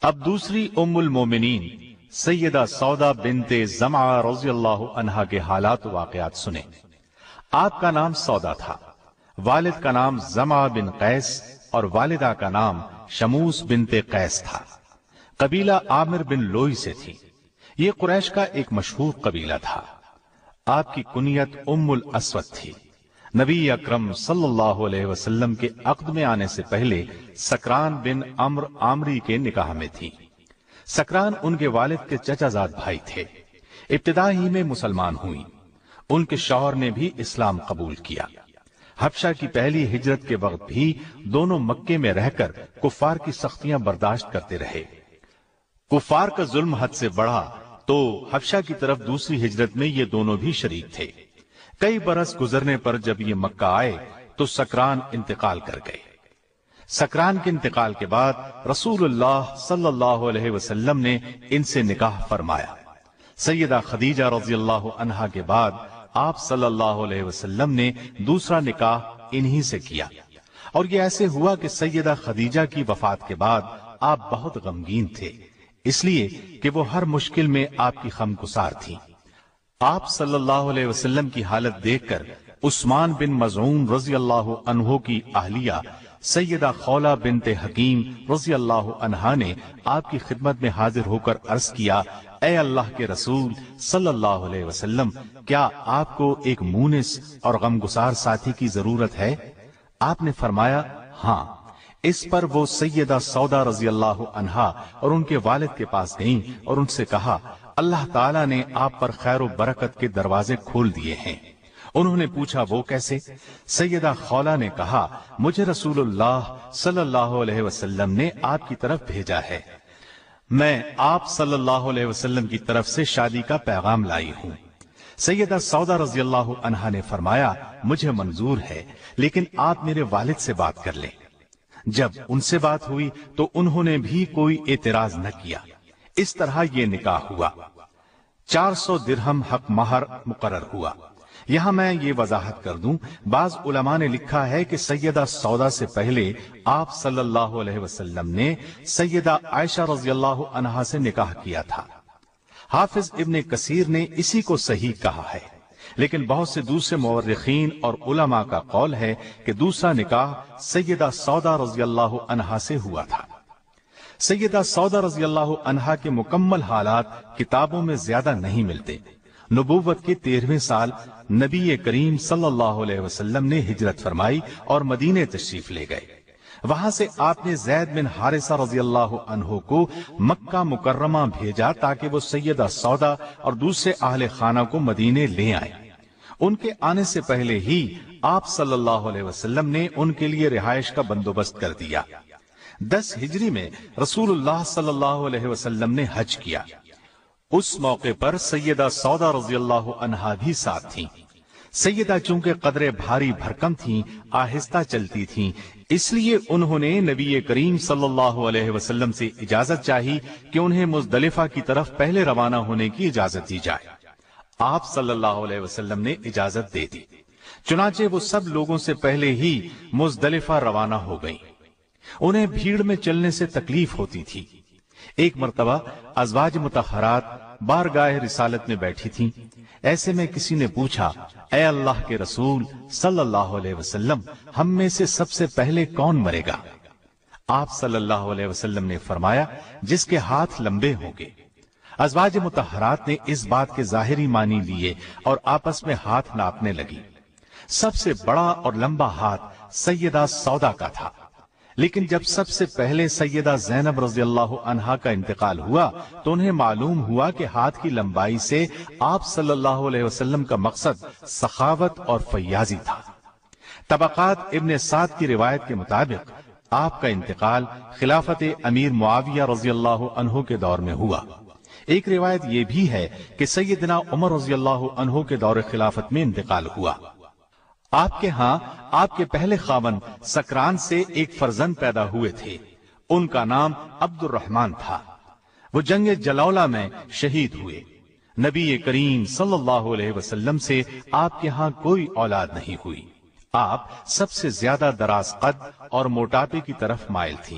اب دوسری ام المومنین سیدہ سودا بنت زمعہ رضی اللہ عنہا کے حالات و واقعات سنیں۔ آپ کا نام سودا تھا، والد کا نام زمعہ بن قیس اور والدہ کا نام شموس بنت قیس تھا۔ قبیلہ عامر بن لوئی سے تھی۔ یہ قریش کا ایک مشہور قبیلہ تھا۔ آپ کی کنیت ام الاسود تھی۔ نبی اکرم صلی اللہ علیہ وسلم کے عقد میں آنے سے پہلے سکران بن عمرو عامری کے نکاح میں تھی۔ سکران ان کے والد کے چچا زاد بھائی تھے۔ ابتدا ہی میں مسلمان ہوئی۔ ان کے شوہر نے بھی اسلام قبول کیا۔ حبشہ کی پہلی ہجرت کے وقت بھی دونوں مکے میں رہ کر کفار کی سختیاں برداشت کرتے رہے۔ کفار کا ظلم حد سے بڑھا تو حبشہ کی طرف دوسری ہجرت میں یہ دونوں بھی شریک تھے۔ کئی برس گزرنے پر جب یہ مکہ آئے تو سکران انتقال کر گئے۔ سکران کے انتقال کے بعد رسول اللہ صلی اللہ علیہ وسلم نے ان سے نکاح فرمایا۔ سیدہ خدیجہ رضی اللہ عنہا کے بعد آپ صلی اللہ علیہ وسلم نے دوسرا نکاح انہی سے کیا، اور یہ ایسے ہوا کہ سیدہ خدیجہ کی وفات کے بعد آپ بہت غمگین تھے، اس لیے کہ وہ ہر مشکل میں آپ کی غمگسار تھی۔ آپ صلی اللہ علیہ وسلم کی حالت دیکھ کر عثمان بن مظعون رضی اللہ عنہ کی اہلیہ سیدہ خولہ بنت حکیم رضی اللہ عنہا نے آپ کی خدمت میں حاضر ہو کر عرض کیا، اے اللہ کے رسول صلی اللہ علیہ وسلم، کیا آپ کو ایک مونس اور غمگسار ساتھی کی ضرورت ہے؟ آپ نے فرمایا ہاں۔ اس پر وہ سیدہ سودا رضی اللہ عنہا اور ان کے والد کے پاس گئیں اور ان سے کہا، اللہ تعالیٰ نے آپ پر خیر و برکت کے دروازے کھول دیے ہیں۔ انہوں نے پوچھا وہ کیسے؟ سیدہ خولہ نے کہا، مجھے رسول اللہ صلی اللہ علیہ وسلم نے آپ کی طرف بھیجا ہے، میں آپ صلی اللہ علیہ وسلم کی طرف سے شادی کا پیغام لائی ہوں۔ سیدہ سودا رضی اللہ عنہا نے فرمایا، مجھے منظور ہے، لیکن آپ میرے والد سے بات کر لیں۔ جب ان سے بات ہوئی تو انہوں نے بھی کوئی اعتراض نہ کیا۔ اس طرح یہ نکاح ہوا۔ 400 درہم حق مہر مقرر ہوا۔ یہاں میں یہ وضاحت کر دوں، بعض علماء نے لکھا ہے کہ سیدہ سودا سے پہلے آپ صلی اللہ علیہ وسلم نے سیدہ عائشہ رضی اللہ عنہا سے نکاح کیا تھا۔ حافظ ابن کثیر نے اسی کو صحیح کہا ہے، لیکن بہت سے دوسرے مورخین اور علماء کا قول ہے کہ دوسرا نکاح سیدہ سودا رضی اللہ عنہا سے ہوا تھا۔ سیدہ سودا رضی اللہ عنہا کے مکمل حالات کتابوں میں زیادہ نہیں ملتے۔ نبوت کے 13ویں سال نبی کریم صلی اللہ علیہ وسلم نے ہجرت فرمائی اور مدینے تشریف لے گئے۔ وہاں سے آپ نے زید بن حارثہ رضی اللہ عنہ کو مکہ مکرمہ بھیجا تاکہ وہ سیدہ سودا اور دوسرے اہل خانہ کو مدینے لے آئیں۔ ان کے آنے سے پہلے ہی آپ صلی اللہ علیہ وسلم نے ان کے لیے رہائش کا بندوبست کر دیا۔ 10 ہجری میں رسول اللہ صلی اللہ علیہ وسلم نے حج کیا۔ اس موقع پر سیدہ سودا رضی اللہ عنہا بھی ساتھ تھیں۔ سیدہ چونکہ قدرے بھاری بھرکم تھیں، آہستہ چلتی تھیں، اس لیے انہوں نے نبی کریم صلی اللہ علیہ وسلم سے اجازت چاہی کہ انہیں مزدلفہ کی طرف پہلے روانہ ہونے کی اجازت دی جائے۔ آپ صلی اللہ علیہ وسلم نے اجازت دے دی، چنانچہ وہ سب لوگوں سے پہلے ہی مزدلفہ روانہ ہو گئیں۔ انہیں بھیڑ میں چلنے سے تکلیف ہوتی تھی۔ ایک مرتبہ ازواج مطہرات بارگاہ رسالت میں بیٹھی تھیں۔ ایسے میں کسی نے پوچھا، اے اللہ کے رسول صلی اللہ علیہ وسلم، ہم میں سے سب سے پہلے کون مرے گا؟ آپ صلی اللہ علیہ وسلم نے فرمایا، جس کے ہاتھ لمبے ہوں گے۔ ازواج مطہرات نے اس بات کے ظاہری معنی لیے اور آپس میں ہاتھ ناپنے لگی۔ سب سے بڑا اور لمبا ہاتھ سیدہ سودا کا تھا، لیکن جب سب سے پہلے سیدہ زینب رضی اللہ عنہا کا انتقال ہوا تو انہیں معلوم ہوا کہ ہاتھ کی لمبائی سے آپ صلی اللہ علیہ وسلم کا مقصد سخاوت اور فیاضی تھا۔ طبقات ابن سعد کی روایت کے مطابق آپ کا انتقال خلافت امیر معاویہ رضی اللہ عنہ کے دور میں ہوا۔ ایک روایت یہ بھی ہے کہ سیدنا عمر رضی اللہ عنہ کے دور خلافت میں انتقال ہوا۔ آپ کے ہاں آپ کے پہلے خاوند سکران سے ایک فرزند پیدا ہوئے تھے، ان کا نام عبد الرحمن تھا۔ وہ جنگ جلولہ میں شہید ہوئے۔ نبی کریم صلی اللہ علیہ وسلم سے آپ کے ہاں کوئی اولاد نہیں ہوئی۔ آپ سب سے زیادہ دراز قد اور موٹاپے کی طرف مائل تھی۔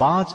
5